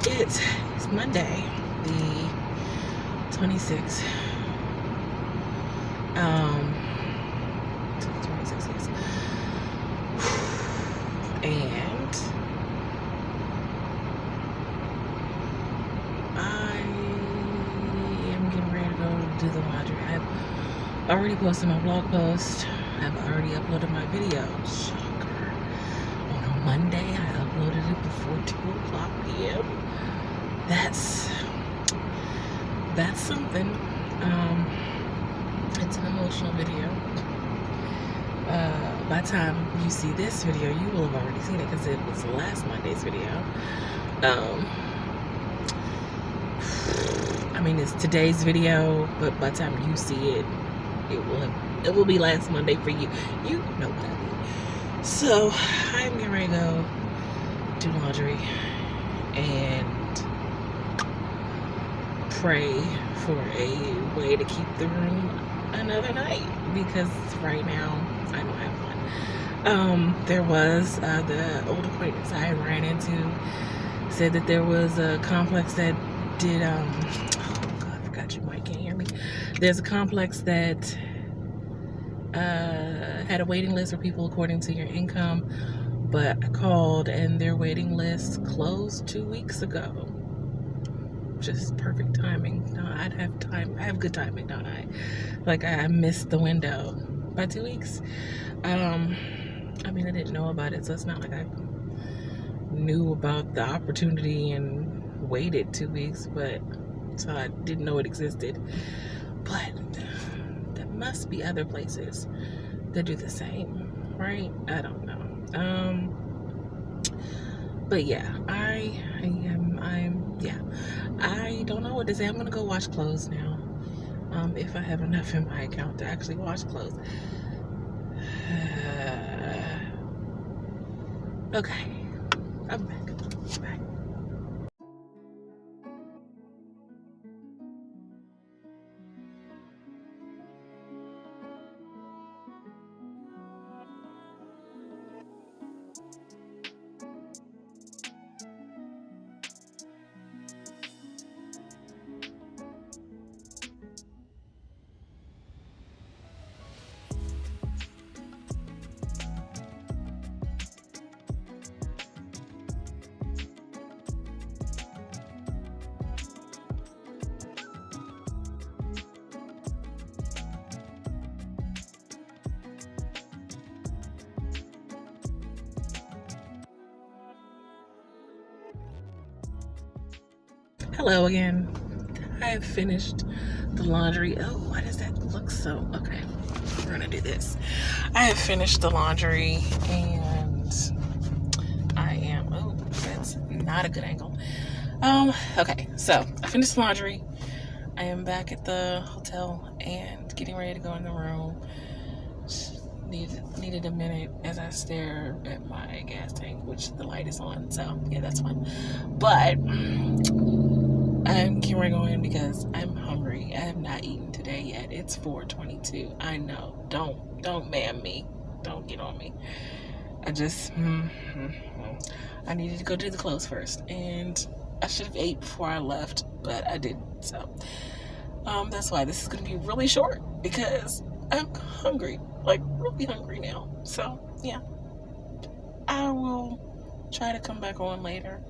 It's Monday, the 26th. 26, yes. And I am getting ready to go do the laundry. I've already posted my blog post. I've already uploaded my video. Shocker. On a Monday, I uploaded it before 2 o'clock p.m. That's something. It's an emotional video. By the time you see this video, you will have already seen it because it was last Monday's video. I mean, it's today's video, but by the time you see it, it will be last Monday for you. You know what I mean. So I'm getting ready to go do laundry and pray for a way to keep the room another night, because right now I don't have one. There was the old acquaintance I ran into said that there was a complex that did oh god, I forgot you might can't hear me. There's a complex that had a waiting list for people according to your income, but I called and their waiting list closed 2 weeks ago. Just perfect timing. No, I'd have time. I have good timing, don't I? Like, I missed the window by 2 weeks. I mean, I didn't know about it, so it's not like I knew about the opportunity and waited 2 weeks, but so I didn't know it existed. But there must be other places that do the same, right? I don't know. But yeah, I don't know what to say. I'm gonna go wash clothes now. If I have enough in my account to actually wash clothes. Okay, I'm back. Hello again. I have finished the laundry. Oh, why does that look so... Okay, we're gonna do this. I have finished the laundry and I am... Oh, that's not a good angle. Okay, so I finished the laundry. I am back at the hotel and getting ready to go in the room. Needed a minute as I stare at my gas tank, which the light is on, so yeah, that's fun. But I'm getting ready to go in because I'm hungry. I have not eaten today yet. It's 4:22. I know. Don't man me. Don't get on me. I just I needed to go do the clothes first, and I should have ate before I left, but I didn't. So that's why this is gonna be really short, because I'm hungry, like really hungry now. So yeah, I will try to come back on later,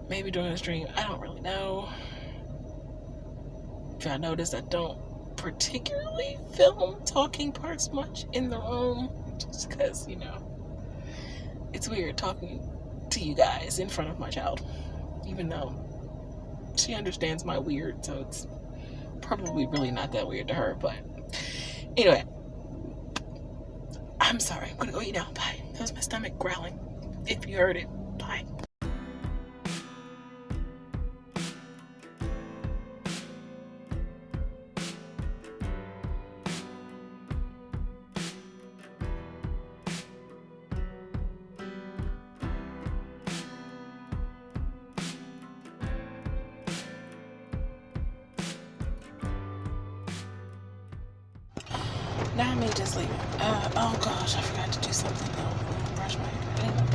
maybe during the stream. I don't really know. If y'all notice, I don't particularly film talking parts much in the room, just because, you know, it's weird talking to you guys in front of my child, even though she understands my weird, so it's probably really not that weird to her. But anyway, I'm sorry. I'm gonna go eat now. Bye. That was my stomach growling, if you heard it. Bye. Now I may just leave it. Oh gosh, I forgot to do something though. Brush my hair. Anyway.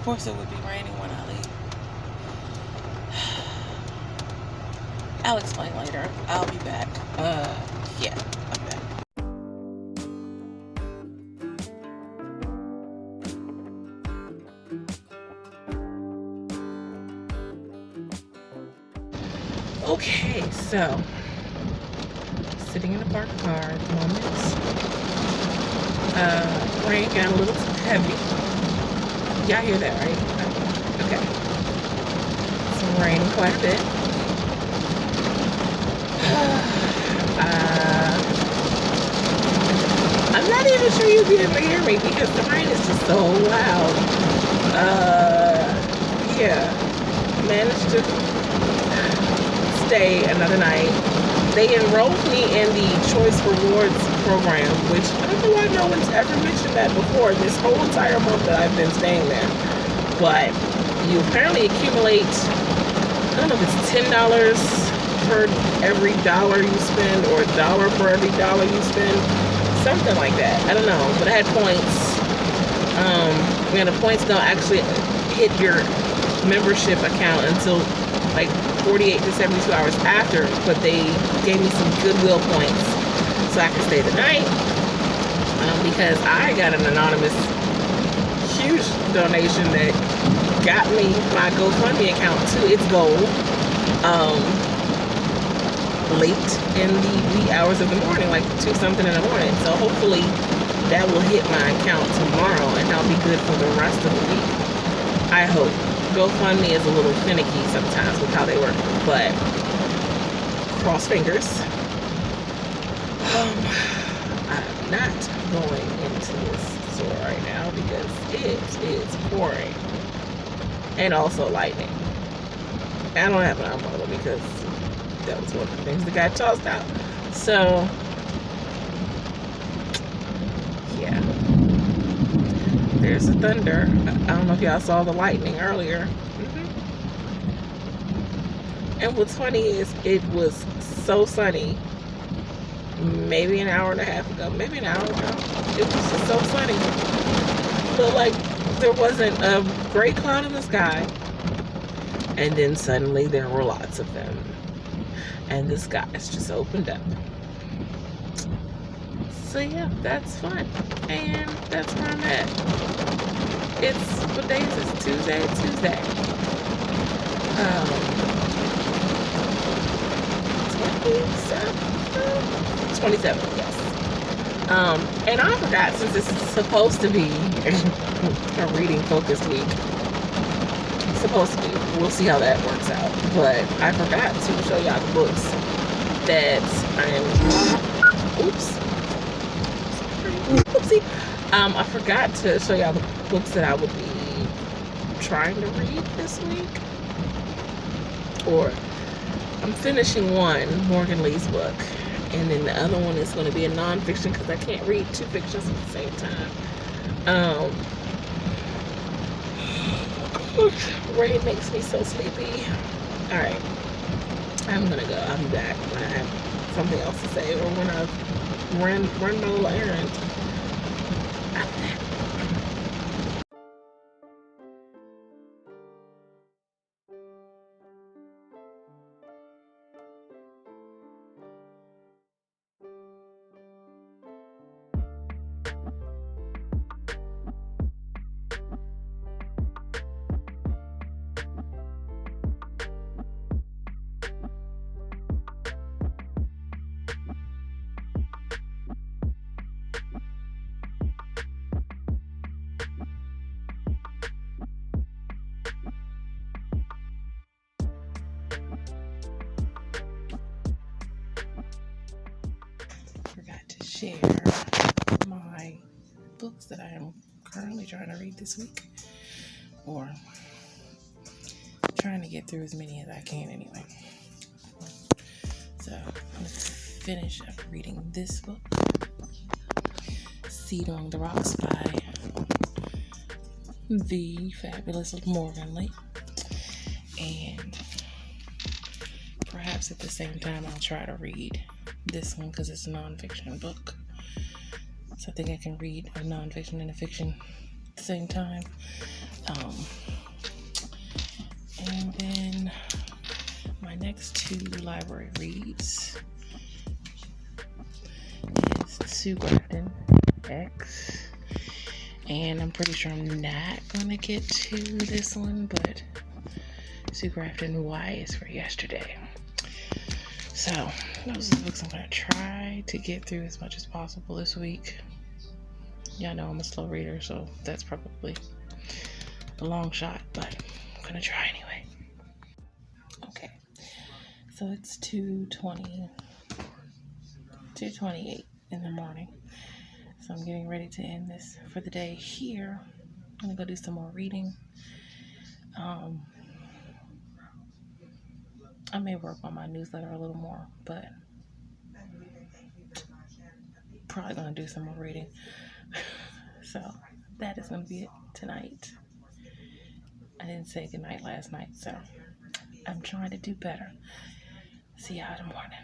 course, it would be raining when I leave. I'll explain later. I'll be back. Yeah, I'm back. Okay, so sitting in the parked car at the moment. Rain got a little heavy. Y'all hear that, right? Okay. It's raining quite a bit. I'm not even sure you'll be able to hear me because the rain is just so loud. Yeah. Managed to stay another night. They enrolled me in the Choice Rewards program, which I don't know why no one's ever mentioned that before this whole entire month that I've been staying there. But you apparently accumulate, I don't know if it's $10 per every dollar you spend or $1 for every dollar you spend, something like that. I don't know, but I had points. The points don't actually hit your membership account until like 48 to 72 hours after, but they gave me some goodwill points so I could stay the night, because I got an anonymous huge donation that got me my GoFundMe account to its goal late in the wee hours of the morning, like 2 something in the morning. So hopefully that will hit my account tomorrow and I'll be good for the rest of the week. I hope. GoFundMe is a little finicky sometimes with how they work, but cross fingers. I'm not going into this store right now because it is pouring and also lightning. I don't have an umbrella because that was one of the things that got tossed out. So, yeah. There's the thunder. I don't know if y'all saw the lightning earlier. And what's funny is it was so sunny maybe an hour and a half ago, maybe an hour ago. It was just so sunny. But like there wasn't a gray cloud in the sky. And then suddenly there were lots of them. And the skies just opened up. So yeah, that's fun. And that's where I'm at. It's, what day is this? Tuesday? 27, yes. And I forgot, since this is supposed to be a reading focused week. It's supposed to be. We'll see how that works out. But I forgot to show y'all the books that I'm... Oops. Oopsie. I forgot to show y'all the books that I would be trying to read this week. Or I'm finishing one, Morgan Lee's book, and then the other one is going to be a nonfiction because I can't read 2 fictions at the same time. Rain makes me so sleepy. Alright, I'm gonna go. I'll be back when I have something else to say or when I've run my little errand. Share my books that I am currently trying to read this week, or trying to get through as many as I can anyway. So I'm going to finish up reading this book, Seed Among the Rocks by the fabulous Morgan Lee, and perhaps at the same time I'll try to read this one because it's a nonfiction book. So I think I can read a nonfiction and a fiction at the same time. Um, and then my next 2 library reads is Sue Grafton X. And I'm pretty sure I'm not going to get to this one, but Sue Grafton Y is for yesterday. So, those are the books I'm going to try to get through as much as possible this week. Y'all know I'm a slow reader, so that's probably a long shot, but I'm going to try anyway. Okay, so it's 2:28 in the morning. So I'm getting ready to end this for the day here. I'm going to go do some more reading. I may work on my newsletter a little more, but probably going to do some more reading. So that is going to be it tonight. I didn't say goodnight last night, so I'm trying to do better. See y'all in the morning.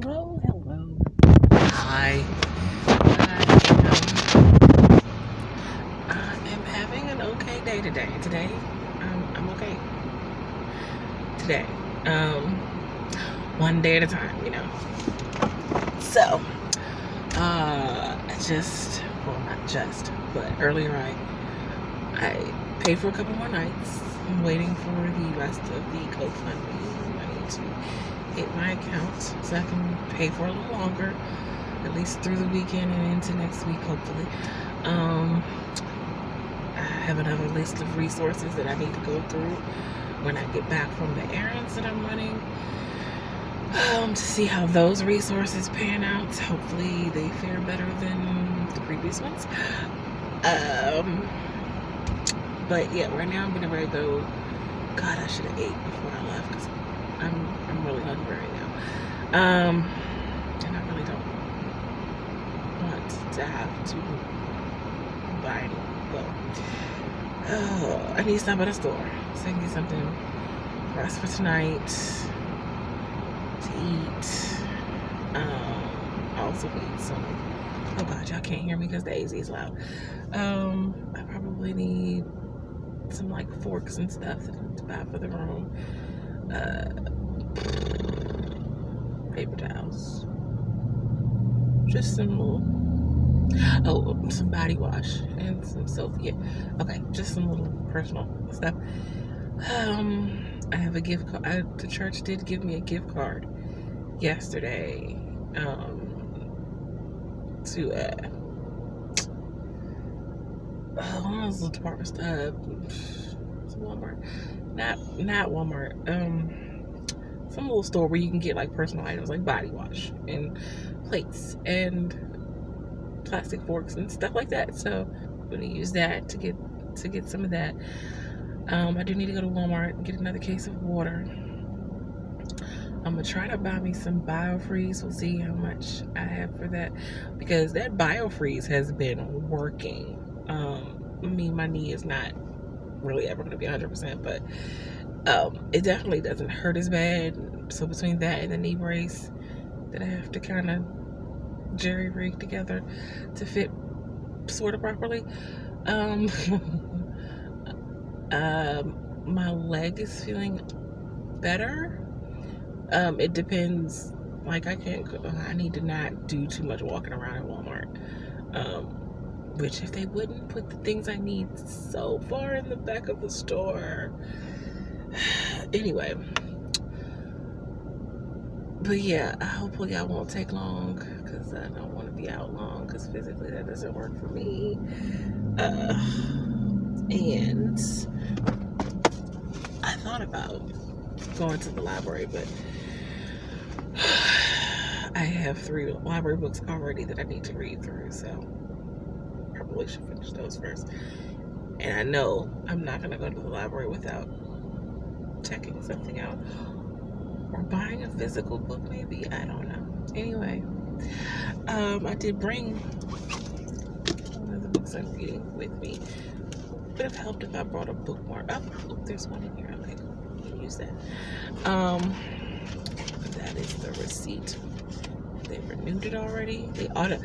Hello. Hi. I am having an okay day today. I'm okay. Today. One day at a time, So, but earlier I paid for a couple more nights. I'm waiting for the rest of the GoFundMe money to hit my account so I can pay for a little longer, at least through the weekend and into next week, hopefully. I have another list of resources that I need to go through when I get back from the errands that I'm running, to see how those resources pan out. Hopefully they fare better than the previous ones. But yeah, right now I'm getting ready to go. God, I should have ate before I left because I'm really hungry right now. And I really don't want to have to buy anything. But I need to stop at a store so I can get something for us for tonight to eat. I also need some. Oh God, y'all can't hear me because the AC is loud. I probably need some like forks and stuff to buy for the room. Paper towels. Just some little, some body wash and some soap. Yeah. Okay, just some little personal stuff. I have a gift card. The church did give me a gift card yesterday. To one of those little department stuff. Walmart. Not Walmart. Some little store where you can get like personal items like body wash and plates and plastic forks and stuff like that. So I'm gonna use that to get some of that. I do need to go to Walmart and get another case of water. I'm gonna try to buy me some BioFreeze. We'll see how much I have for that, because that BioFreeze has been working. I mean, my knee is not really ever gonna be 100%, but it definitely doesn't hurt as bad. So between that and the knee brace that I have to kind of jerry rig together to fit sort of properly, my leg is feeling better. It depends. Like I need to not do too much walking around at Walmart. Which if they wouldn't put the things I need so far in the back of the store. Anyway. But yeah, hopefully I won't take long, because I don't want to be out long, because physically that doesn't work for me. And I thought about going to the library, but I have 3 library books already that I need to read through, so probably probably should finish those first. And I know I'm not gonna go to the library without checking something out or buying a physical book, maybe. I don't know. Anyway, I did bring one of the books I'm reading with me. Would have helped if I brought a bookmark. Oh, there's one in here. Okay, I can use that. That is the receipt. They renewed it already. I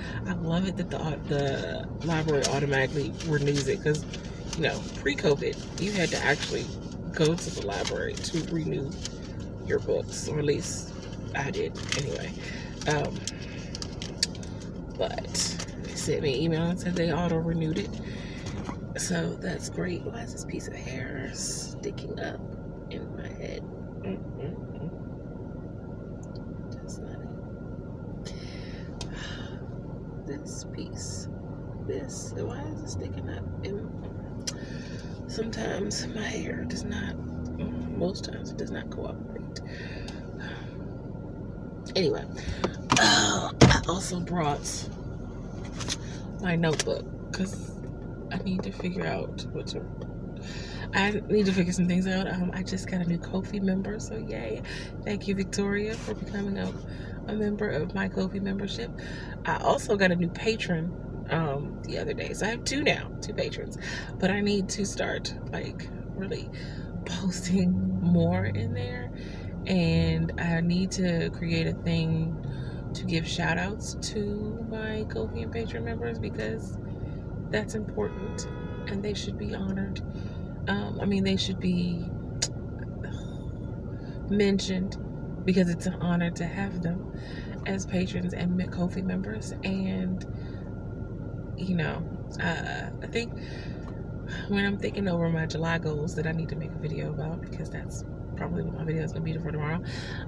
love it that the library automatically renews it, because you know, pre-COVID, you had to actually go to the library to renew your books, or at least I did anyway. But they sent me an email and said they auto renewed it, so that's great. Why is this piece of hair sticking up in my head? That's not it. This piece, why is it sticking up? Sometimes my hair does not, most times it does not cooperate. Anyway, I also brought my notebook, because I need to figure out I need to figure some things out. I just got a new Ko-fi member, so yay. Thank you, Victoria, for becoming a member of my Ko-fi membership. I also got a new patron the other day, so I have two patrons, but I need to start like really posting more in there, and I need to create a thing to give shout outs to my Ko-fi and patron members, because that's important and they should be honored. They should be mentioned, because it's an honor to have them as patrons and Ko-fi members. And you know, I think when I'm thinking over my July goals that I need to make a video about, because that's probably what my video is going to be for tomorrow.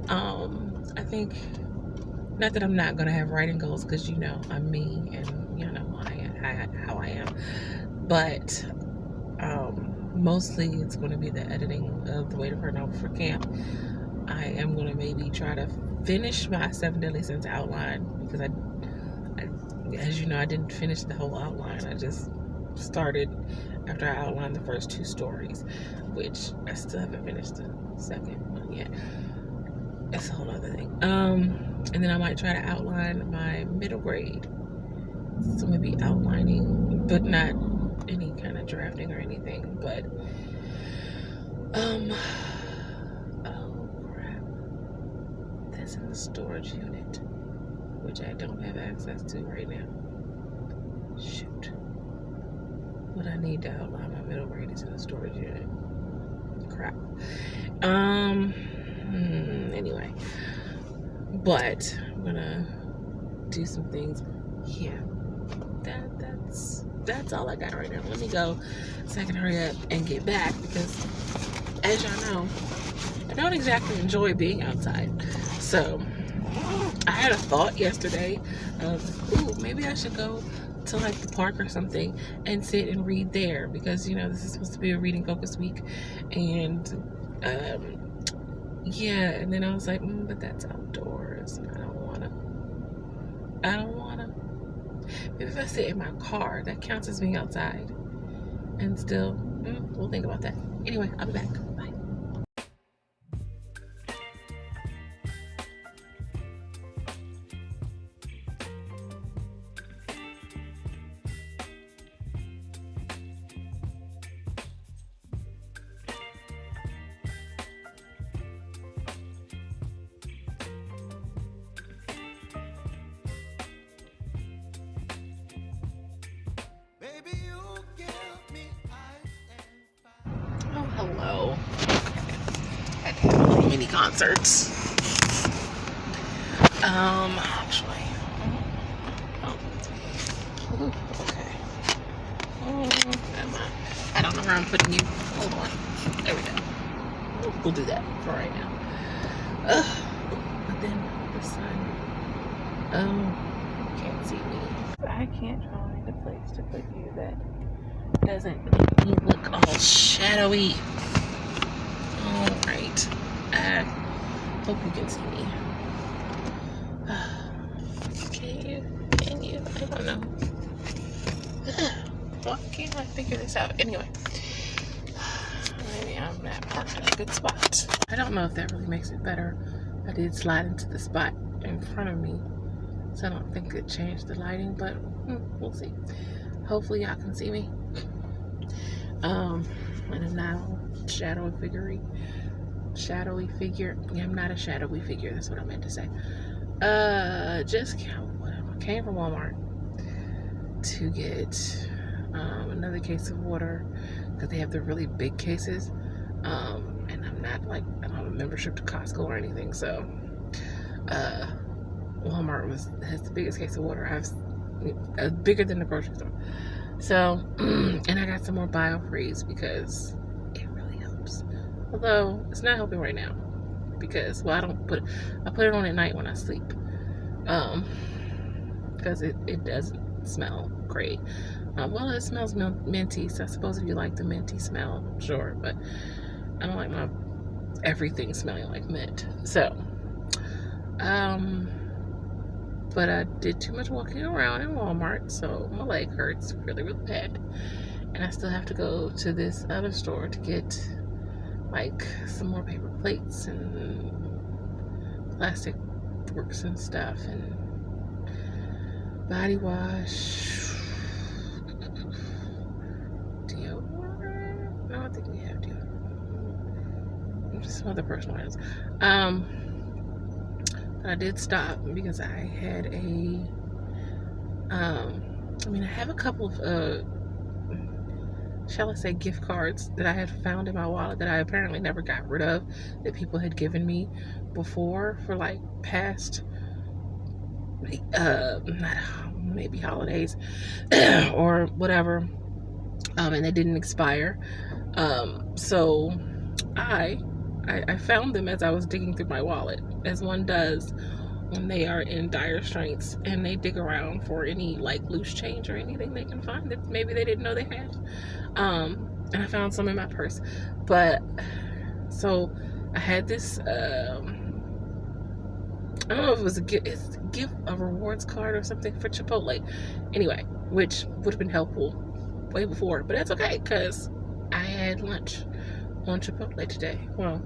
I think, not that I'm not going to have writing goals, because you know I'm me and you know how I am, but mostly it's going to be the editing of The Weight of Her Novel for camp. I am going to maybe try to finish my 7 Deadly Sins outline, because I, as you know, I didn't finish the whole outline. I just started after I outlined the first 2 stories, which I still haven't finished the second one yet. That's a whole other thing. And then I might try to outline my middle grade. So maybe outlining, but not any kind of drafting or anything. But oh crap, that's in the storage unit, which I don't have access to right now. Shoot. What I need to outline my middle grade is in the storage unit. Crap. Anyway, but I'm gonna do some things. Yeah, that's all I got right now. Let me go so I can hurry up and get back, because as y'all know, I don't exactly enjoy being outside. So I had a thought yesterday of, maybe I should go to like the park or something and sit and read there, because you know this is supposed to be a reading focused week. And yeah, and then I was like, but that's outdoors, and I don't wanna. Maybe if I sit in my car, that counts as being outside. And still, we'll think about that. Anyway, I'll be back. Bye. Hello. Had to have a little mini concerts. Actually. Okay. I don't know where I'm putting you. Hold on. There we go. We'll do that for right now. But then the sun. You can't see me. I can't find a place to put you that doesn't make me look all shadowy. Alright. I hope you can see me. Can you? I don't know. Why can't I figure this out? Anyway, maybe I'm not parked in a good spot. I don't know if that really makes it better. I did slide into the spot in front of me, so I don't think it changed the lighting, but we'll see. Hopefully y'all can see me. And I'm not a shadowy figure. Yeah, I'm not a shadowy figure. That's what I meant to say. Just came from Walmart to get another case of water because they have the really big cases. And I'm not I don't have a membership to Costco or anything, so Walmart has the biggest case of water bigger than the grocery store. So, and I got some more BioFreeze because it really helps. Although it's not helping right now because, well, I put it on at night when I sleep. Because it doesn't smell great. Well, it smells minty, so I suppose if you like the minty smell, sure, but I don't like my everything smelling like mint. So, but I did too much walking around in Walmart, so my leg hurts really, really bad. And I still have to go to this other store to get some more paper plates and plastic forks and stuff and body wash, deodorant. No, I think we have deodorant. Just some other personal items. But I did stop because I had I have a couple of shall I say gift cards that I had found in my wallet that I apparently never got rid of, that people had given me before for past maybe holidays or whatever, and they didn't expire. So I found them as I was digging through my wallet, as one does when they are in dire straits and they dig around for any loose change or anything they can find that maybe they didn't know they had. And I found some in my purse. But so I had this I don't know if it was a rewards card or something for Chipotle. Anyway, which would have been helpful way before, but that's okay because I had lunch on Chipotle today. Well,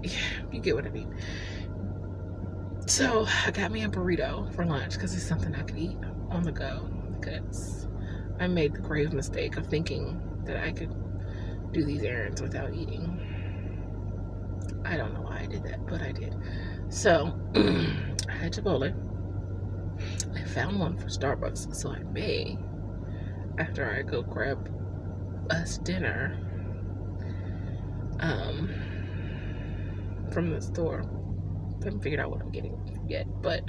yeah, you get what I mean. So I got me a burrito for lunch because it's something I could eat on the go, because I made the grave mistake of thinking that I could do these errands without eating. I don't know why I did that, but I did. So I had Chipotle. I found one for Starbucks, so I may, after I go grab us dinner from the store, I haven't figured out what I'm getting yet, but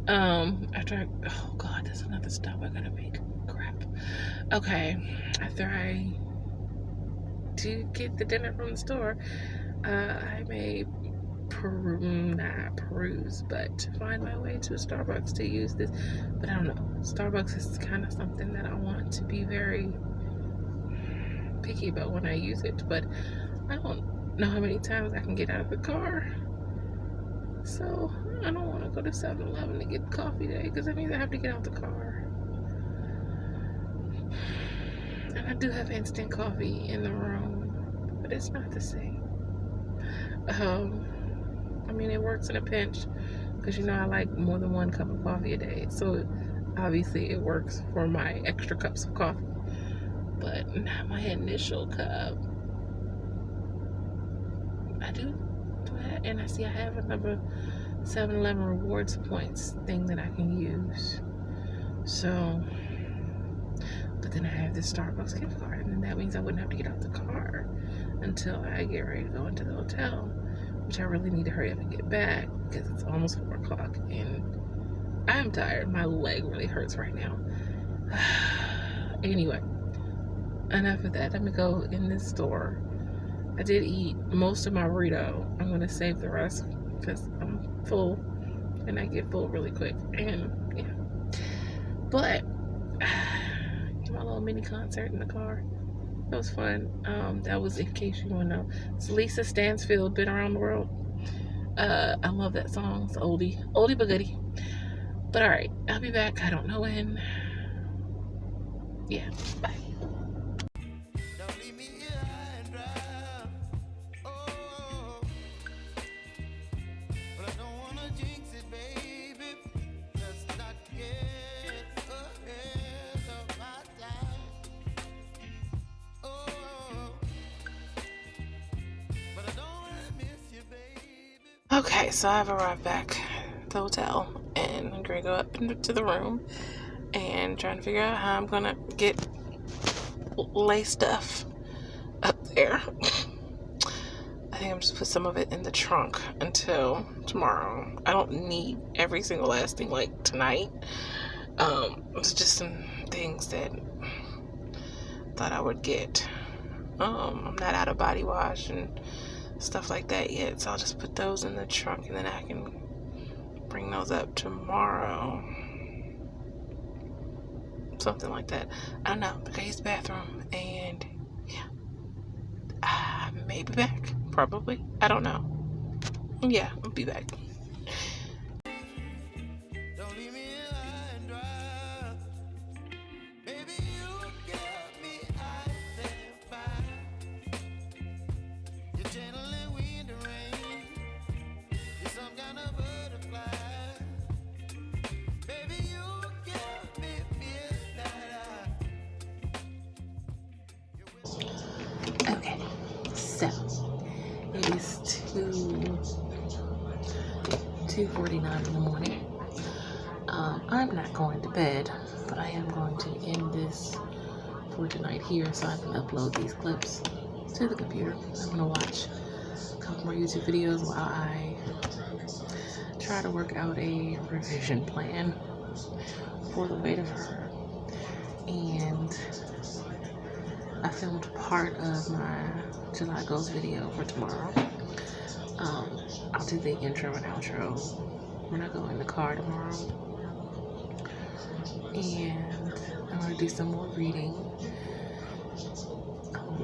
after oh god, there's another stop I gotta make. Crap. Okay, after I do get the dinner from the store, I may peruse, but find my way to a Starbucks to use this. But I don't know, Starbucks is kind of something that I want to be very picky about when I use it, but I don't know how many times I can get out of the car, so I don't want to go to 7-Eleven to get coffee today because that means I have to get out the car. And I do have instant coffee in the room, but it's not the same. It works in a pinch because I like more than one cup of coffee a day, so obviously it works for my extra cups of coffee, but not my initial cup. I do that, and I have another 7-Eleven rewards points thing that I can use. So, but then I have this Starbucks gift card, and then that means I wouldn't have to get out the car until I get ready to go into the hotel, which I really need to hurry up and get back because it's almost 4 o'clock and I'm tired. My leg really hurts right now. Anyway, enough of that. Let me go in this store. I did eat most of my burrito. I'm going to save the rest because I'm full and I get full really quick. And yeah, but my little mini concert in the car, that was fun. That was, in case you want to know, it's Lisa Stansfield, Been Around the World. I love that song. It's oldie but goodie. But alright, I'll be back. I don't know when. yeah, bye. Don't leave me here high and dry. Oh, but I don't wanna jinx it, baby. Let's not get ahead of my time. Oh, but I don't wanna miss you, baby. Okay, so I've arrived back at the hotel, and I'm gonna go up into the room and trying to figure out how I'm gonna get lay stuff up there. I think I'm just put some of it in the trunk until tomorrow. I don't need every single last thing like tonight. It's just some things that I thought I would get. I'm not out of body wash and stuff like that yet, so I'll just put those in the trunk and then I can bring those up tomorrow. Something like that. I don't know. I use the bathroom, and yeah, I may be back. Probably. I don't know. Yeah, I'll be back. Don't leave me here high and dry. Baby, you got me ice and fire. You're gentle and wind and rain. You're some kind of butterfly. Baby, you got me midnight. Okay, so it is 2:49 in the morning. I'm not going to bed, but I am going to end this for tonight here so I can upload these clips to the computer. I'm going to watch a couple more YouTube videos while I try to work out a revision plan for The Weight of Her. And I filmed part of my July Goals video for tomorrow. I'll do the intro and outro when I go in the car tomorrow. And I'm going to do some more reading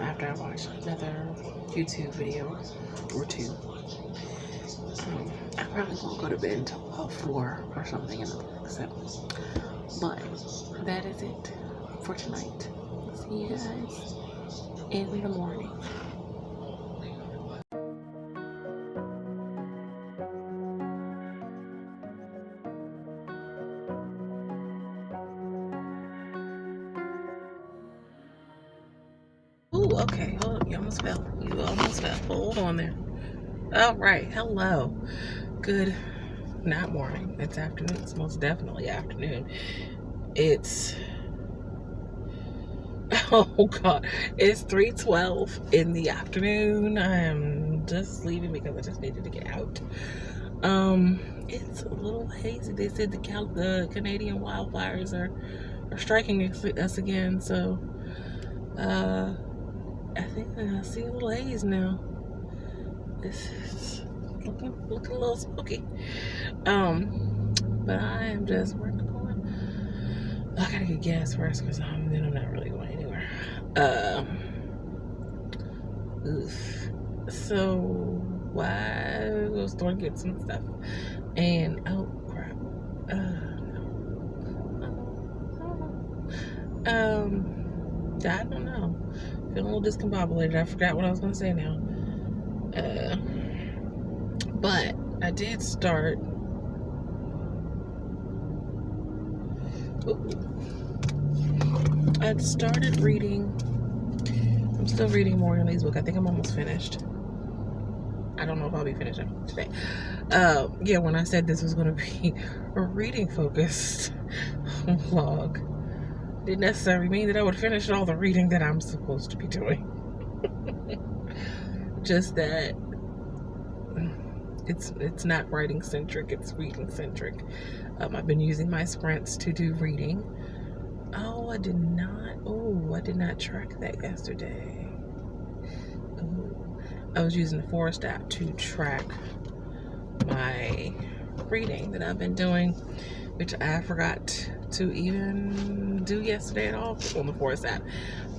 after I watch another YouTube video or two. I probably won't go to bed until about 4 or something in the morning. So, but that is it for tonight. See you guys in the morning. Ooh, okay. Hold up. You almost fell. You almost fell. Hold on there. All right. Hello. Good. Not morning. It's afternoon. It's most definitely afternoon. It's... Oh, God. It's 3:12 in the afternoon. I'm just leaving because I just needed to get out. It's a little hazy. They said the Canadian wildfires are striking us again, so... I think I see a little haze now. It's looking a little spooky. But I am just working on. I gotta get gas first because then I'm not really going anywhere. So why go to the store and get some stuff? And oh crap. I don't know. Feeling a little discombobulated. I forgot what I was going to say now. But I did start. I started reading. I'm still reading Morgan's book. I think I'm almost finished. I don't know if I'll be finished today. Yeah, when I said this was going to be a reading focused vlog, didn't necessarily mean that I would finish all the reading that I'm supposed to be doing. Just that it's not writing centric, it's reading centric. I've been using my sprints to do reading. I did not track that yesterday. I was using the Forest app to track my reading that I've been doing, which I forgot to even do yesterday at all on the Forest app.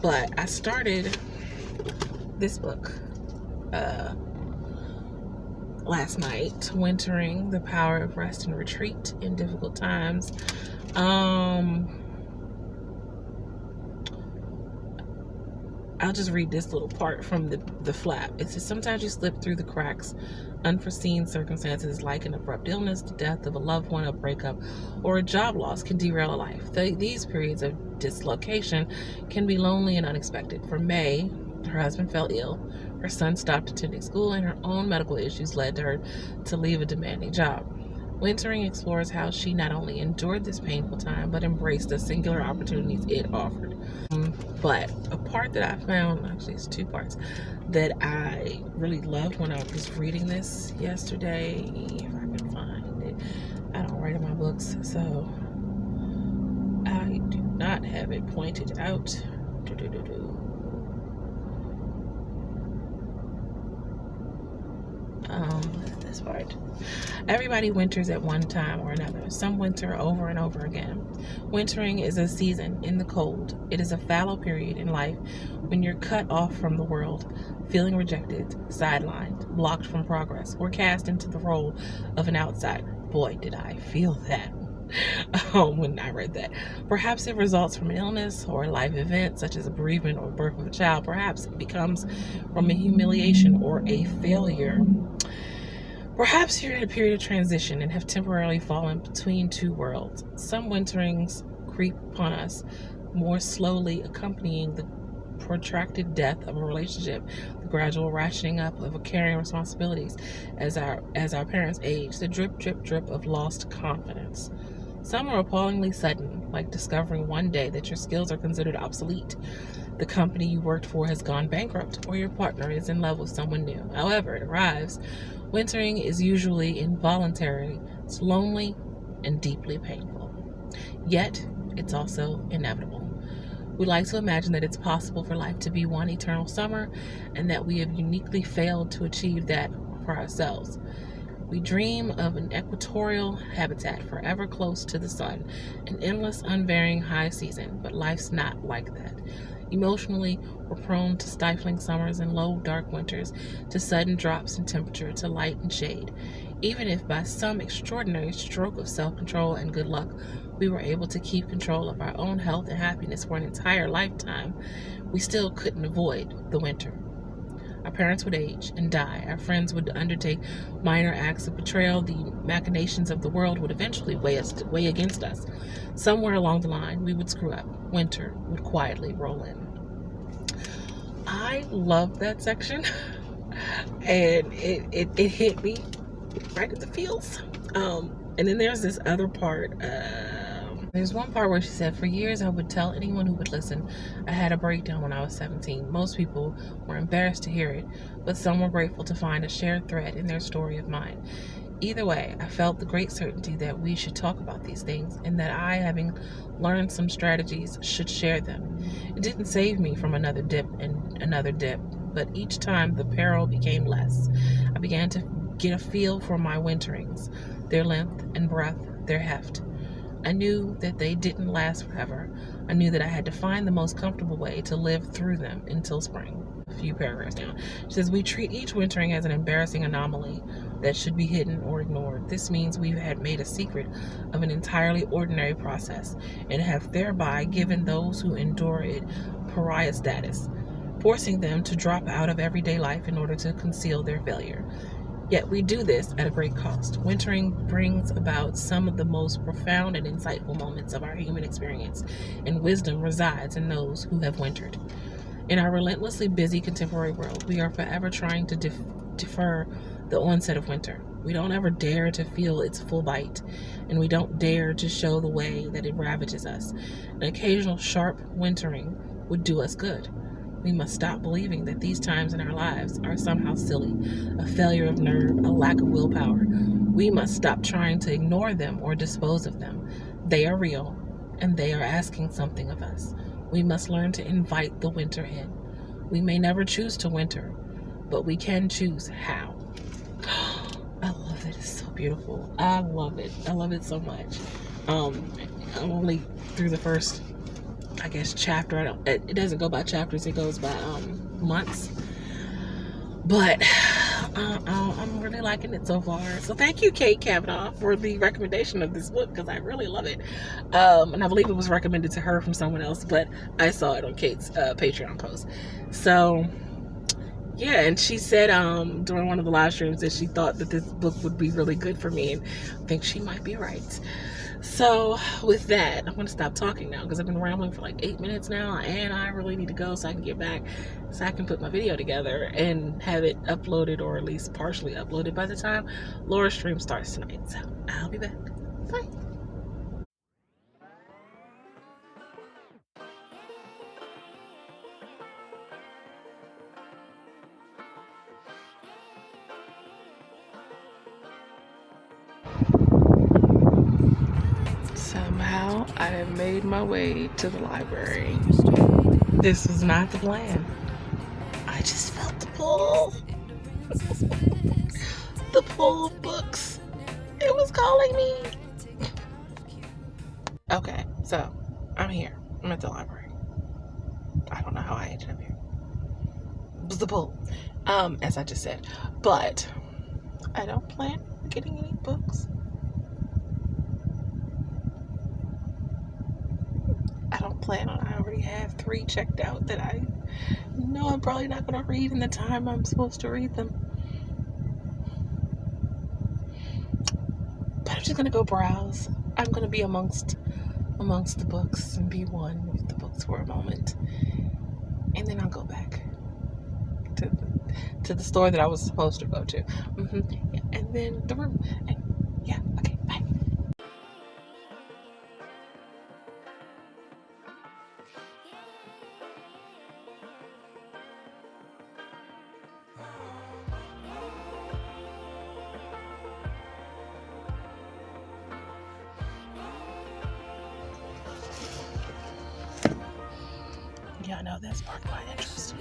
But I started this book last night, Wintering: The Power of Rest and Retreat in Difficult Times. I'll just read this little part from the flap. It says, sometimes you slip through the cracks. Unforeseen circumstances like an abrupt illness, the death of a loved one, a breakup, or a job loss can derail a life. These periods of dislocation can be lonely and unexpected. For May, her husband fell ill, her son stopped attending school, and her own medical issues led to her to leave a demanding job. Wintering explores how she not only endured this painful time, but embraced the singular opportunities it offered. But a part that I found, actually it's two parts, that I really loved when I was reading this yesterday, if I can find it. I don't write in my books, so I do not have it pointed out. This part. Everybody winters at one time or another. Some winter over and over again. Wintering is a season in the cold. It is a fallow period in life when you're cut off from the world, feeling rejected, sidelined, blocked from progress, or cast into the role of an outsider. Boy, did I feel that when I read that. Perhaps it results from an illness or a life event such as a bereavement or birth of a child. Perhaps it becomes from a humiliation or a failure. Perhaps you're in a period of transition and have temporarily fallen between two worlds. Some winterings creep upon us more slowly, accompanying the protracted death of a relationship, the gradual rationing up of carrying responsibilities as our parents age, the drip, drip, drip of lost confidence. Some are appallingly sudden, like discovering one day that your skills are considered obsolete. The company you worked for has gone bankrupt, or your partner is in love with someone new. However it arrives, wintering is usually involuntary, it's lonely, and deeply painful. Yet, it's also inevitable. We like to imagine that it's possible for life to be one eternal summer, and that we have uniquely failed to achieve that for ourselves. We dream of an equatorial habitat forever close to the sun, an endless, unvarying high season, but life's not like that. Emotionally, we're prone to stifling summers and low, dark winters, to sudden drops in temperature, to light and shade. Even if by some extraordinary stroke of self-control and good luck, we were able to keep control of our own health and happiness for an entire lifetime, we still couldn't avoid the winter. Our parents would age and die. Our friends would undertake minor acts of betrayal. The machinations of the world would eventually weigh against us. Somewhere along the line, we would screw up. Winter would quietly roll in. I love that section, and it hit me right at the feels. And then there's this other part. There's one part where she said, for years I would tell anyone who would listen I had a breakdown when I was 17. Most people were embarrassed to hear it, but some were grateful to find a shared thread in their story of mine. Either way, I felt the great certainty that we should talk about these things, and that I, having learned some strategies, should share them. It didn't save me from another dip and another dip, but each time the peril became less. I began to get a feel for my winterings, their length and breadth, their heft. I knew that they didn't last forever. I knew that I had to find the most comfortable way to live through them until spring. A few paragraphs down. She says, we treat each wintering as an embarrassing anomaly that should be hidden or ignored. This means we had made a secret of an entirely ordinary process and have thereby given those who endure it pariah status, forcing them to drop out of everyday life in order to conceal their failure. Yet we do this at a great cost. Wintering brings about some of the most profound and insightful moments of our human experience, and wisdom resides in those who have wintered. In our relentlessly busy contemporary world, we are forever trying to defer the onset of winter. We don't ever dare to feel its full bite, and we don't dare to show the way that it ravages us. An occasional sharp wintering would do us good. We must stop believing that these times in our lives are somehow silly, a failure of nerve, a lack of willpower. We must stop trying to ignore them or dispose of them. They are real, and they are asking something of us. We must learn to invite the winter in. We may never choose to winter, but we can choose how. I love it. It's so beautiful. I love it. I love it so much. I'm only through the first, I guess, chapter. It doesn't go by chapters, it goes by months. But I'm really liking it so far. So thank you, Kate Kavanaugh, for the recommendation of this book, because I really love it. And I believe it was recommended to her from someone else, but I saw it on Kate's Patreon post. So yeah, and she said during one of the live streams that she thought that this book would be really good for me, and I think she might be right. So with that, I'm going to stop talking now, because I've been rambling for like 8 minutes now, and I really need to go so I can get back, so I can put my video together and have it uploaded, or at least partially uploaded, by the time Laura's stream starts tonight. So I'll be back. Bye. Somehow I have made my way to the library. This was not the plan. I just felt the pull. The pull of books. It was calling me. Okay, so I'm here. I'm at the library. I don't know how I ended up here. It was the pull, as I just said. But I don't plan on getting any books. I don't plan on. I already have 3 checked out that I know I'm probably not going to read in the time I'm supposed to read them. But I'm just going to go browse. I'm going to be amongst the books and be one with the books for a moment. And then I'll go back to the store that I was supposed to go to. Yeah, and then the room. And yeah, okay, bye. Yeah, I know that's part of my interest.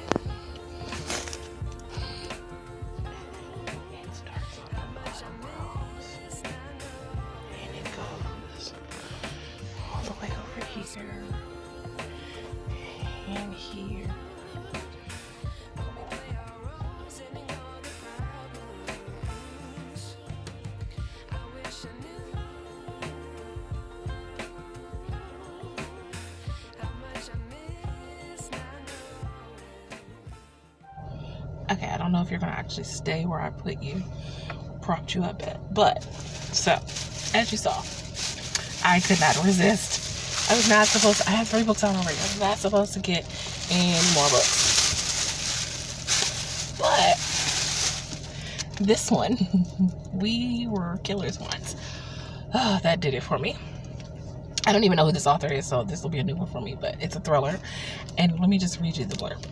It starts on the bottom rows, and it goes all the way over here, and here. Okay, I don't know if you're gonna actually stay where I propped you up at. But, so, as you saw, I could not resist. I was not supposed to, I have 3 books on already. I was not supposed to get any more books. But, this one, We Were Killers Once. Oh, that did it for me. I don't even know who this author is, so this will be a new one for me, but it's a thriller. And let me just read you the blurb.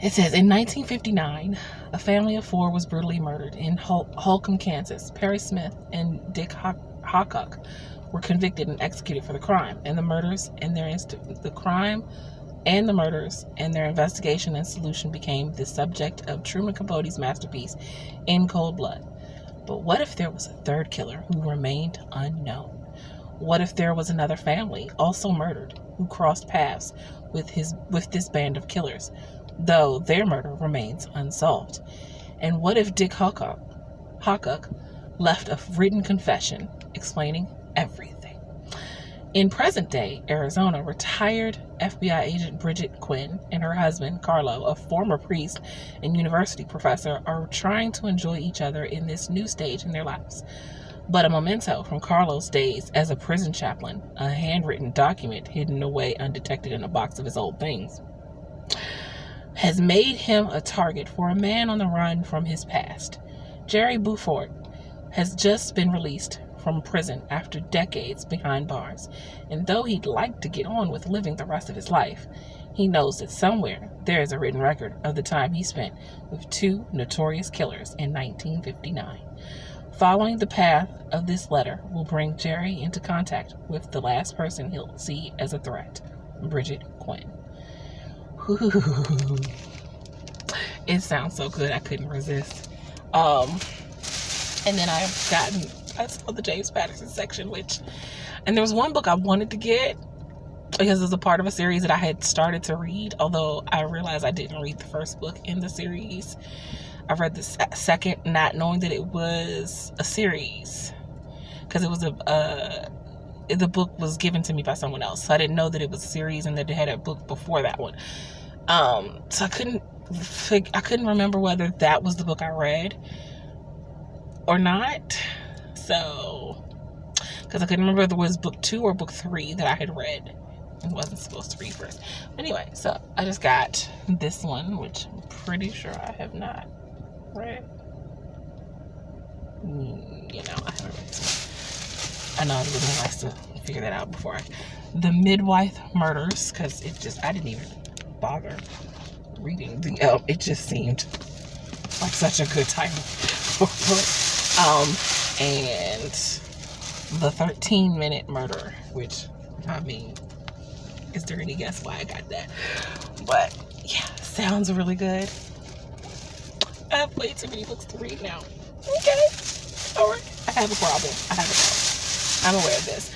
It says, in 1959, a family of 4 was brutally murdered in Holcomb, Kansas. Perry Smith and Dick Hawcock were convicted and executed for the crime, and the murders and their investigation and solution became the subject of Truman Capote's masterpiece, In Cold Blood. But what if there was a 3rd killer who remained unknown? What if there was another family, also murdered, who crossed paths with this band of killers, though their murder remains unsolved? And what if Dick Hawcock left a written confession explaining everything? In present-day Arizona, retired FBI agent Bridget Quinn and her husband, Carlo, a former priest and university professor, are trying to enjoy each other in this new stage in their lives. But a memento from Carlo's days as a prison chaplain, a handwritten document hidden away undetected in a box of his old things, has made him a target for a man on the run from his past. Jerry Buford has just been released from prison after decades behind bars, and though he'd like to get on with living the rest of his life, he knows that somewhere there is a written record of the time he spent with 2 notorious killers in 1959. Following the path of this letter will bring Jerry into contact with the last person he'll see as a threat, Bridget Quinn. It sounds so good, I couldn't resist. And then I saw the James Patterson section, and there was one book I wanted to get because it was a part of a series that I had started to read, although I realized I didn't read the first book in the series. I've read the second, not knowing that it was a series, because it was the book was given to me by someone else, so I didn't know that it was a series and that it had a book before that one. So I couldn't remember whether that was the book I read or not. So, because I couldn't remember if it was book 2 or book 3 that I had read and wasn't supposed to read first. Anyway, so I just got this one, which I'm pretty sure I have not read. You know, I haven't read this one. I know it would be nice to figure that out before The Midwife Murders, because I didn't even bother reading the it just seemed like such a good title for it. And The 13-Minute Murder, which, I mean, is there any guess why I got that? But yeah, sounds really good. I have way too many books to read now. Okay, all right. I have a problem. I'm aware of this.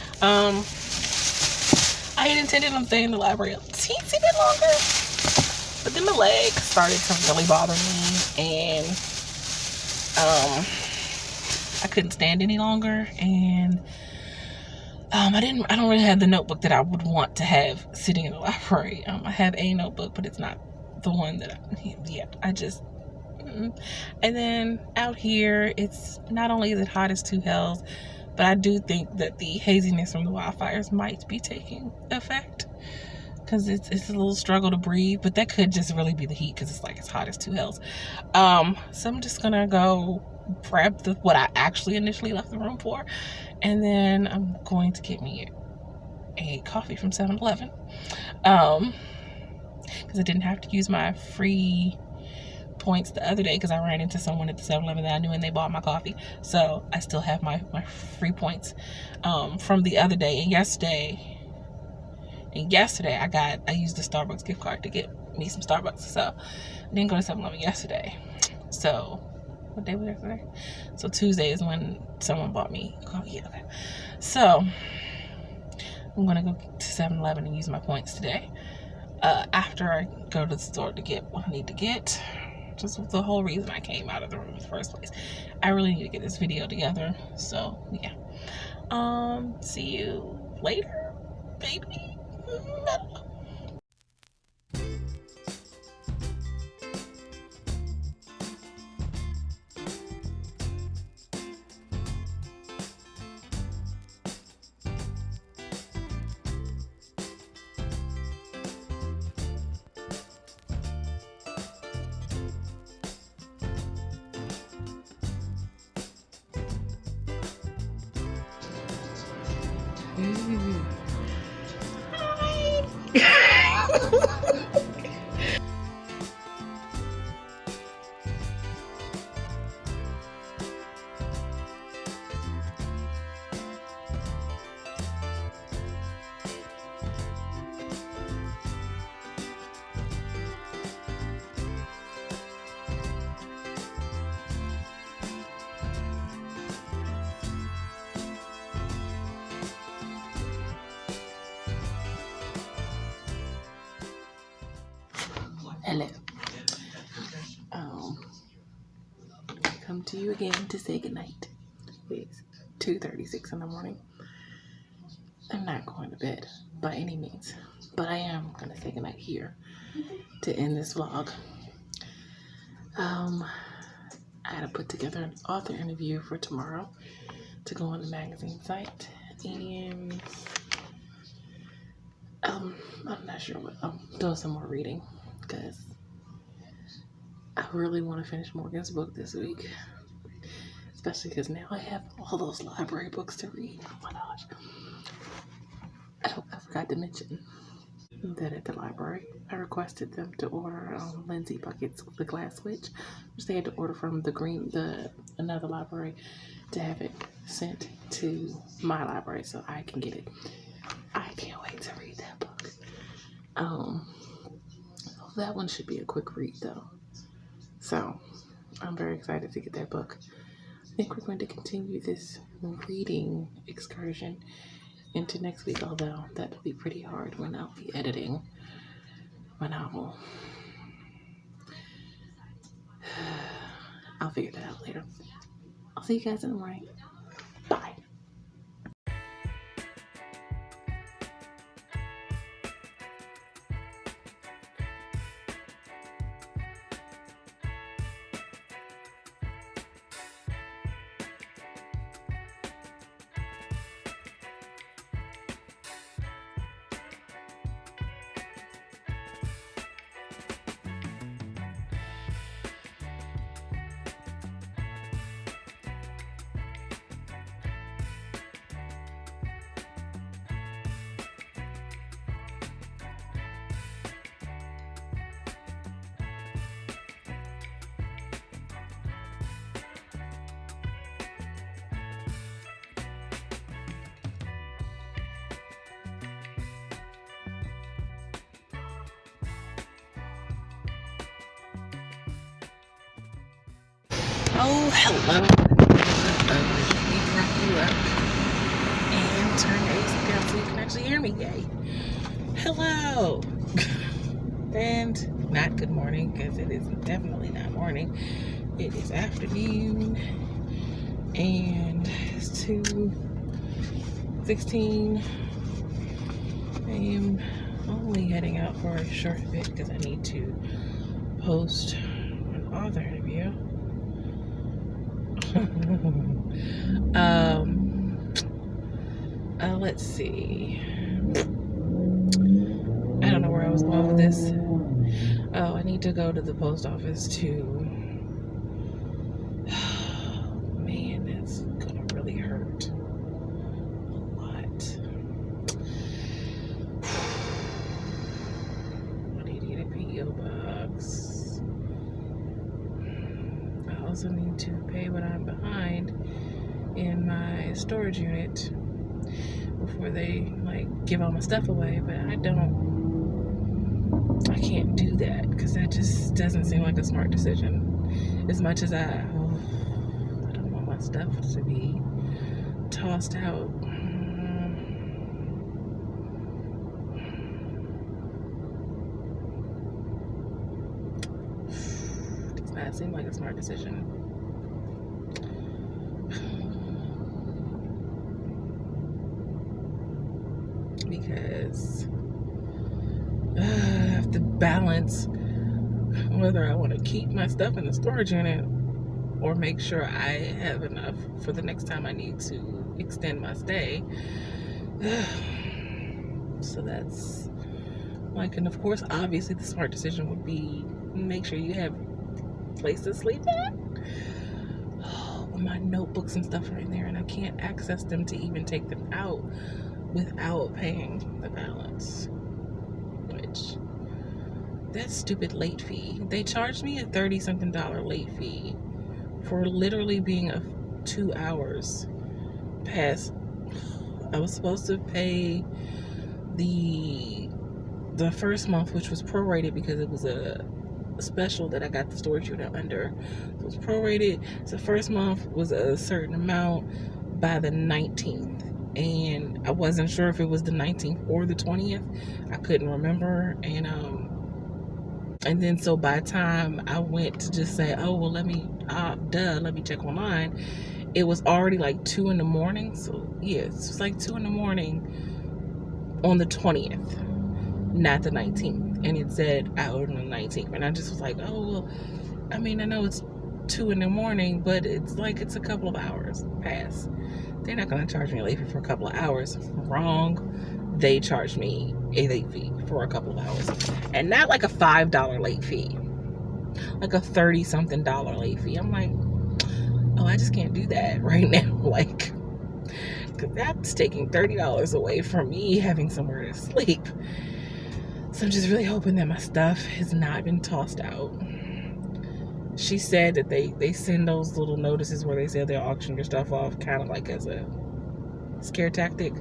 I had intended on staying in the library a teensy bit longer, but then my leg started to really bother me, and I couldn't stand any longer, and I don't really have the notebook that I would want to have sitting in the library. I have a notebook, but it's not the one that I just. And then out here, it's not only is it hot as two hells, but I do think that the haziness from the wildfires might be taking effect, because it's a little struggle to breathe, but that could just really be the heat, because it's hot as two hells. So I'm just gonna go grab what I actually initially left the room for, and then I'm going to get me a coffee from 7-Eleven, because I didn't have to use my free points the other day, because I ran into someone at the 7-Eleven that I knew and they bought my coffee, so I still have my free points from the other day. And yesterday I used the Starbucks gift card to get me some Starbucks, so I didn't go to 7-Eleven yesterday. So what day was yesterday? So Tuesday is when someone bought me coffee. Yeah, okay. So I'm gonna go to 7-Eleven and use my points today, after I go to the store to get what I need to get. Just the whole reason I came out of the room in the first place. I really need to get this video together. So yeah. See you later, baby. Hello. Come to you again to say goodnight. It's 2:36 in the morning. I'm not going to bed by any means, but I am going to say goodnight here to end this vlog. I had to put together an author interview for tomorrow to go on the magazine site, and I'm not sure what I'm doing. Some more reading, because I really want to finish Morgan's book this week, especially because now I have all those library books to read. Oh my gosh. I forgot to mention that at the library I requested them to order Lindsay Bucket's The Glass Witch, which they had to order from another library to have it sent to my library so I can get it. I can't wait to read that book. That one should be a quick read though. So I'm very excited to get that book. I think we're going to continue this reading excursion into next week, although that'll be pretty hard when I'll be editing my novel. I'll figure that out later. I'll see you guys in the morning. Bye. Oh, hello. Let me prop you up and turn the AC down so you can actually hear me. Yay. Hello. And not good morning, because it is definitely not morning. It is afternoon, and it's 2:16. I am only heading out for a short bit because I need to post an author interview. Let's see. I don't know where I was going with this. Oh, I need to go to the post office to. Man, that's gonna really hurt a lot. I need to get a PO box. I also need to pay what I'm behind in my storage unit before they give all my stuff away, but I can't do that because that just doesn't seem like a smart decision. As much as I don't want my stuff to be tossed out. Does not seem like a smart decision. Because I have to balance whether I want to keep my stuff in the storage unit or make sure I have enough for the next time I need to extend my stay. So that's and of course, obviously the smart decision would be make sure you have a place to sleep at. My notebooks and stuff are in there, and I can't access them to even take them out without paying the balance, which that stupid late fee. They charged me a $30-something late fee for literally being 2 hours past. I was supposed to pay the first month, which was prorated because it was a special that I got the storage unit under. It was prorated. So the first month was a certain amount by the 19th. And I wasn't sure if it was the 19th or the 20th. I couldn't remember. And then so by the time I went to just say, oh, well, let me check online, it was already 2 in the morning. So yeah, it was 2 in the morning on the 20th, not the 19th. And it said out on the 19th. And I just was like, oh, well, I mean, I know it's 2 in the morning, but it's it's a couple of hours past. They're not going to charge me a late fee for a couple of hours. Wrong. They charged me a late fee for a couple of hours. And not a $5 late fee. A $30-something late fee. I'm like, oh, I just can't do that right now. Because that's taking $30 away from me having somewhere to sleep. So I'm just really hoping that my stuff has not been tossed out. She said that they send those little notices where they say they'll auction your stuff off, kind of as a scare tactic.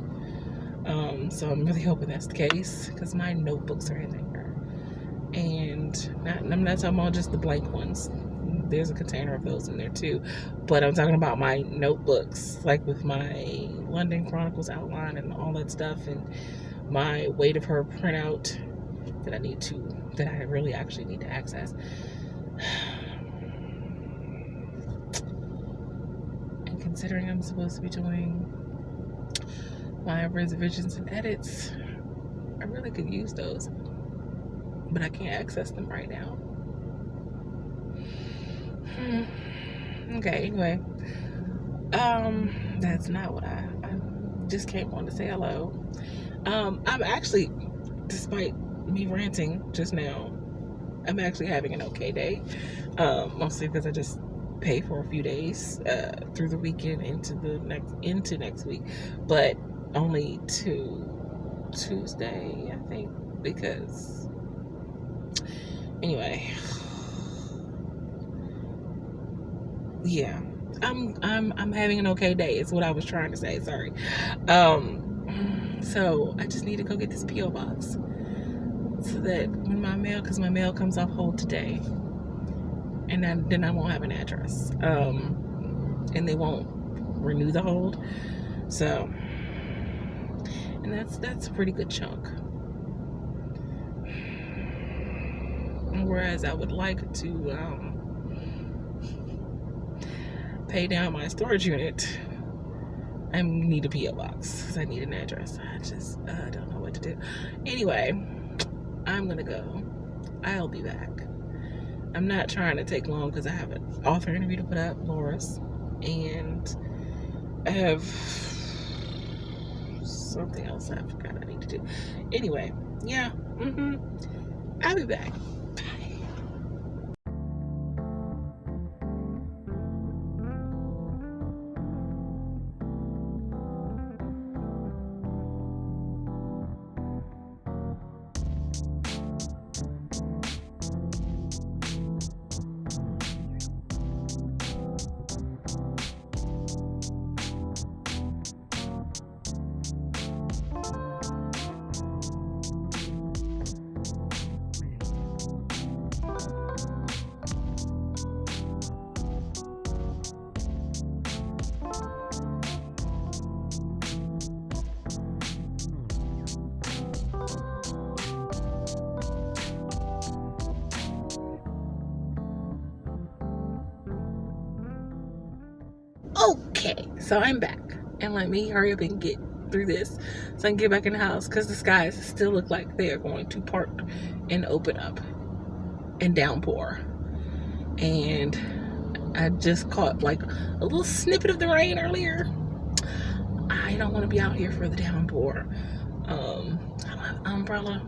So I'm really hoping that's the case, because my notebooks are in there. And I'm not talking about just the blank ones. There's a container of those in there too. But I'm talking about my notebooks, with my London Chronicles outline and all that stuff, and my Weight of Her printout that I really actually need to access. considering I'm supposed to be doing my revisions and edits, I really could use those, but I can't access them right now. Okay, anyway, that's not what I just came on to say hello. I'm actually, despite me ranting just now, I'm actually having an okay day, mostly because I just pay for a few days through the weekend into next week, but only to Tuesday, I think, because anyway, yeah, I'm having an okay day is what I was trying to say. Sorry. So I just need to go get this PO box so that when my mail comes off hold today, and then I won't have an address, and they won't renew the hold. So, and that's a pretty good chunk. Whereas I would like to pay down my storage unit, I need a PO box because I need an address. I just don't know what to do. Anyway, I'm gonna go. I'll be back. I'm not trying to take long because I have an author interview to put up, Laura's, and I have something else I forgot I need to do. Anyway, yeah, I'll be back. Okay, so I'm back, and let me hurry up and get through this so I can get back in the house because the skies still look like they are going to part and open up and downpour. And I just caught like a little snippet of the rain earlier. I don't want to be out here for the downpour. I don't have an umbrella.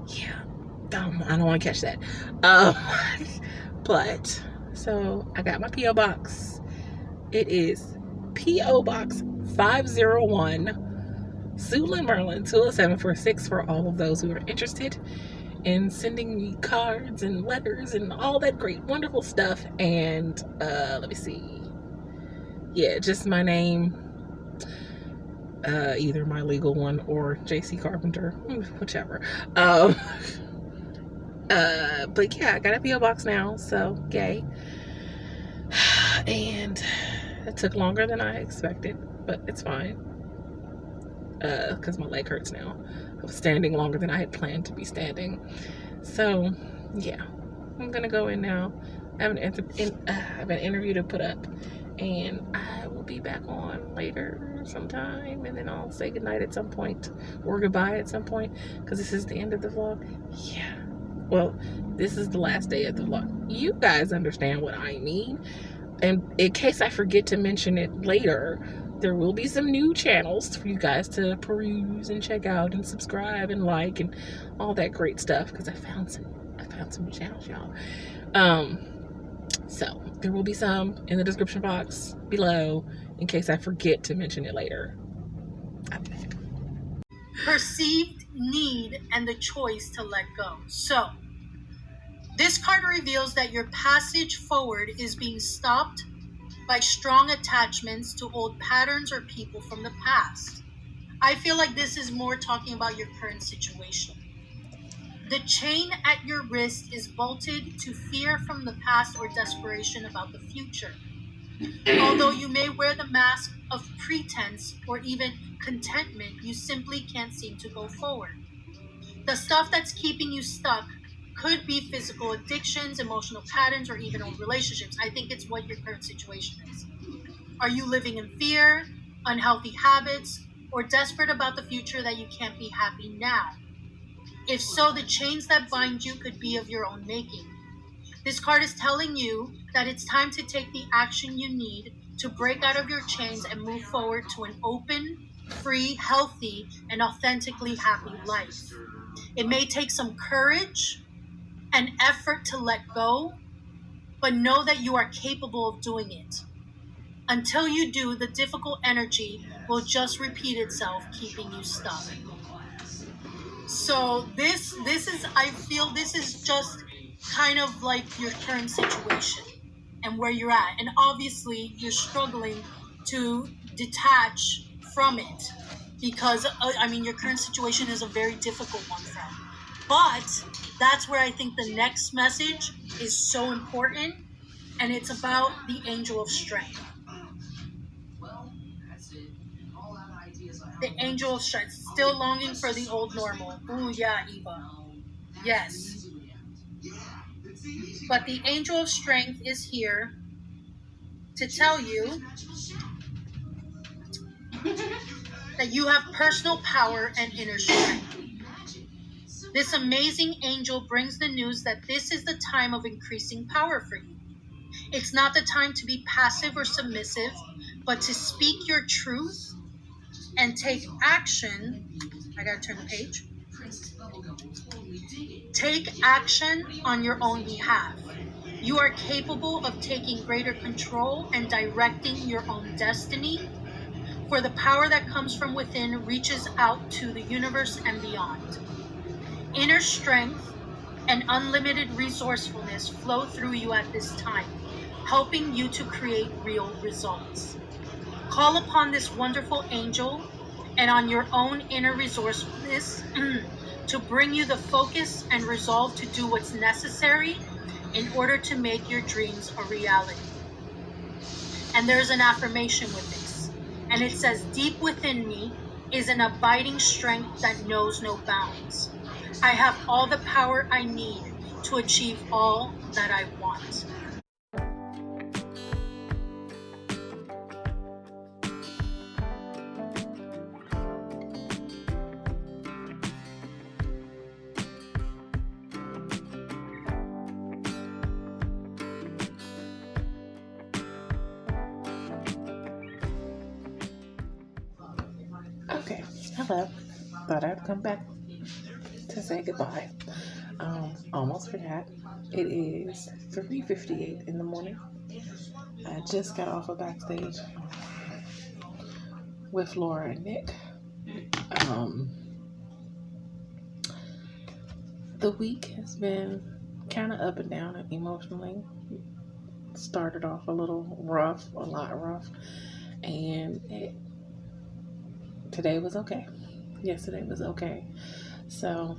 Yeah, I don't want to catch that. But so I got my PO box. It is P.O. Box 501, Suitland, Maryland, 20746 for all of those who are interested in sending me cards and letters and all that great, wonderful stuff. And let me see. Yeah, just my name, either my legal one or JC Carpenter, whichever. But yeah, I got a P.O. Box now, so yay. And it took longer than I expected, but it's fine. Because my leg hurts now. I was standing longer than I had planned to be standing. So, yeah. I'm going to go in now. I have an interview to put up. And I will be back on later sometime. And then I'll say goodnight at some point. Or goodbye at some point. Because this is the end of the vlog. Yeah. Well, this is the last day of the vlog. You guys understand what I mean. And in case I forget to mention it later, there will be some new channels for you guys to peruse and check out and subscribe and like and all that great stuff, because I found some new channels, y'all. So there will be some in the description box below in case I forget to mention it later. I'm back. Perceived need and the choice to let go. So this card reveals that your passage forward is being stopped by strong attachments to old patterns or people from the past. I feel like this is more talking about your current situation. The chain at your wrist is bolted to fear from the past or desperation about the future. Although you may wear the mask of pretense or even contentment, you simply can't seem to go forward. The stuff that's keeping you stuck could be physical addictions, emotional patterns, or even old relationships. I think it's what your current situation is. Are you living in fear, unhealthy habits, or desperate about the future that you can't be happy now? If so, the chains that bind you could be of your own making. This card is telling you that it's time to take the action you need to break out of your chains and move forward to an open, free, healthy, and authentically happy life. It may take some courage and effort to let go, but know that you are capable of doing it. Until you do, the difficult energy will just repeat itself, keeping you stuck. So this is, I feel this is just kind of like your current situation and where you're at. And obviously you're struggling to detach from it because your current situation is a very difficult one, friend. But that's where I think the next message is so important, and it's about the angel of strength. The angel of strength, still longing for the old normal. Ooh, yeah, Eva. Yes. But the angel of strength is here to tell you that you have personal power and inner strength. This amazing angel brings the news that this is the time of increasing power for you. It's not the time to be passive or submissive, but to speak your truth and take action. I gotta turn the page. Take action on your own behalf. You are capable of taking greater control and directing your own destiny, for the power that comes from within reaches out to the universe and beyond. Inner strength and unlimited resourcefulness flow through you at this time, helping you to create real results. Call upon this wonderful angel and on your own inner resourcefulness to bring you the focus and resolve to do what's necessary in order to make your dreams a reality. And there's an affirmation with this, and it says, deep within me is an abiding strength that knows no bounds. I have all the power I need to achieve all that I want. Okay, hello. Thought I'd come back to say goodbye. Almost forgot. It is 3:58 in the morning. I just got off of backstage with Laura and Nick. The week has been kind of up and down emotionally. Started off a little rough, a lot rough, and today was okay. Yesterday was okay. So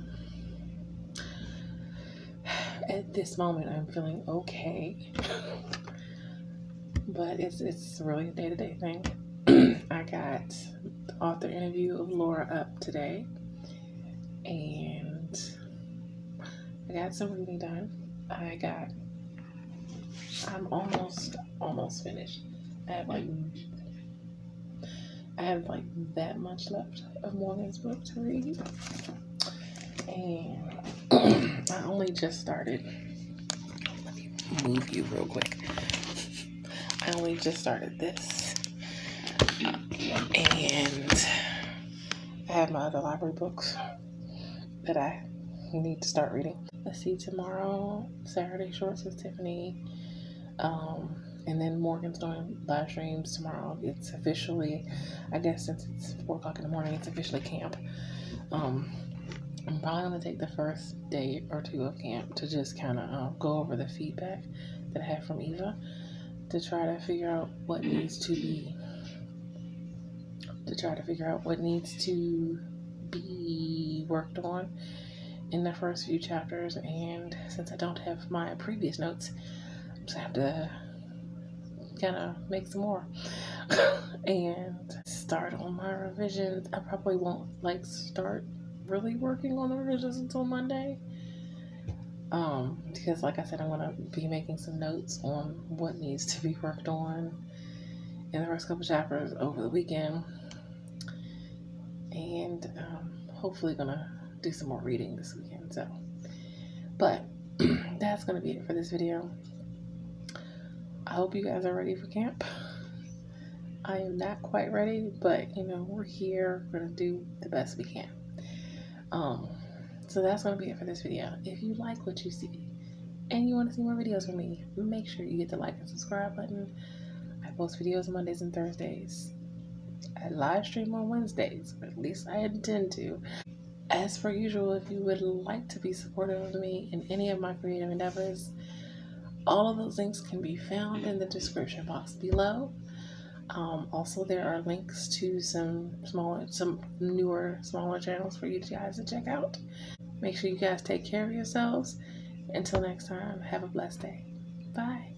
at this moment, I'm feeling okay, but it's really a day-to-day thing. I got the author interview of Laura up today, and I got some reading done. I'm almost finished. I have like that much left of Morgan's book to read, and I only just started. Let me move you real quick. I only just started this, and I have my other library books that I need to start reading. Let's see, tomorrow, Saturday Shorts with Tiffany, and then Morgan's doing live streams tomorrow. It's officially, I guess since it's 4 o'clock in the morning, it's officially camp. I'm probably going to take the first day or two of camp to just kind of go over the feedback that I had from Eva, to try to figure out what needs to be worked on in the first few chapters. And since I don't have my previous notes, I'm just have to kind of make some more and start on my revisions. I probably won't start really working on the revisions until Monday, because like I said, I'm going to be making some notes on what needs to be worked on in the first couple chapters over the weekend, and hopefully gonna do some more reading this weekend. So, but that's gonna be it for this video. I hope you guys are ready for camp. I am not quite ready, but we're here. We're gonna do the best we can. So that's gonna be it for this video. If you like what you see and you want to see more videos from me, make sure you hit the like and subscribe button. I post videos Mondays and Thursdays. I live stream on Wednesdays, or at least I intend to. As per usual, if you would like to be supportive of me in any of my creative endeavors, all of those links can be found in the description box below. Also, there are links to some newer, smaller channels for you guys to check out. Make sure you guys take care of yourselves. Until next time, have a blessed day. Bye.